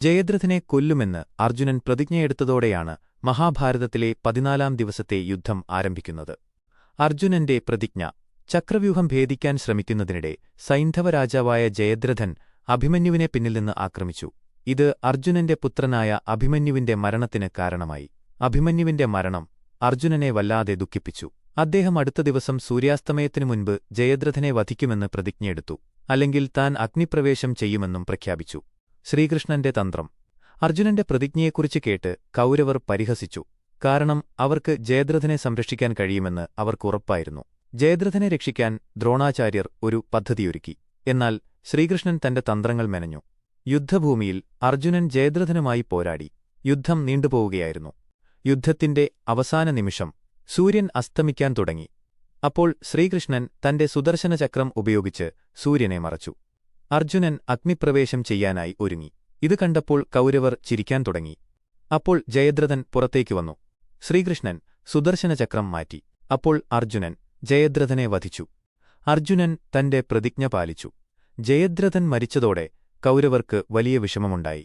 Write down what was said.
ജയദ്രഥനെ കൊല്ലുമെന്ന് അർജുനൻ പ്രതിജ്ഞയെടുത്തതോടെയാണ് മഹാഭാരതത്തിലെ 14 ദിവസത്തെ യുദ്ധം ആരംഭിക്കുന്നത്. അർജുനന്റെ പ്രതിജ്ഞ. ചക്രവ്യൂഹം ഭേദിക്കാൻ ശ്രമിക്കുന്നതിനിടെ സൈന്ധവരാജാവായ ജയദ്രഥൻ അഭിമന്യുവിനെ പിന്നിൽനിന്ന് ആക്രമിച്ചു. ഇത് അർജുനന്റെ പുത്രനായ അഭിമന്യുവിന്റെ മരണത്തിന് കാരണമായി. അഭിമന്യുവിന്റെ മരണം അർജുനനെ വല്ലാതെ ദുഃഖിപ്പിച്ചു. അദ്ദേഹം അടുത്ത ദിവസം സൂര്യാസ്തമയത്തിനു മുൻപ് ജയദ്രഥനെ വധിക്കുമെന്ന് പ്രതിജ്ഞയെടുത്തു. അല്ലെങ്കിൽ താൻ അഗ്നിപ്രവേശം ചെയ്യുമെന്നും പ്രഖ്യാപിച്ചു. ശ്രീകൃഷ്ണന്റെ തന്ത്രം. അർജുനന്റെ പ്രതിജ്ഞയെക്കുറിച്ച് കേട്ട് കൗരവർ പരിഹസിച്ചു. കാരണം അവർക്ക് ജയദ്രഥനെ സംരക്ഷിക്കാൻ കഴിയുമെന്ന് അവർക്കുറപ്പായിരുന്നു. ജയദ്രഥനെ രക്ഷിക്കാൻ ദ്രോണാചാര്യർ ഒരു പദ്ധതിയൊരുക്കി. എന്നാൽ ശ്രീകൃഷ്ണൻ തന്റെ തന്ത്രങ്ങൾ മെനഞ്ഞു. യുദ്ധഭൂമിയിൽ അർജുനൻ ജയദ്രഥനുമായി പോരാടി. യുദ്ധം നീണ്ടുപോവുകയായിരുന്നു. യുദ്ധത്തിന്റെ അവസാന നിമിഷം സൂര്യൻ അസ്തമിക്കാൻ തുടങ്ങി. അപ്പോൾ ശ്രീകൃഷ്ണൻ തന്റെ സുദർശനചക്രം ഉപയോഗിച്ച് സൂര്യനെ മറച്ചു. അർജുനൻ അഗ്നിപ്രവേശം ചെയ്യാനായി ഒരുങ്ങി. ഇത് കണ്ടപ്പോൾ കൗരവർ ചിരിക്കാൻ തുടങ്ങി. അപ്പോൾ ജയദ്രഥൻ പുറത്തേക്ക് വന്നു. ശ്രീകൃഷ്ണൻ സുദർശനചക്രം മാറ്റി. അപ്പോൾ അർജുനൻ ജയദ്രഥനെ വധിച്ചു. അർജുനൻ തന്റെ പ്രതിജ്ഞ പാലിച്ചു. ജയദ്രഥൻ മരിച്ചതോടെ കൗരവർക്ക് വലിയ വിഷമമുണ്ടായി.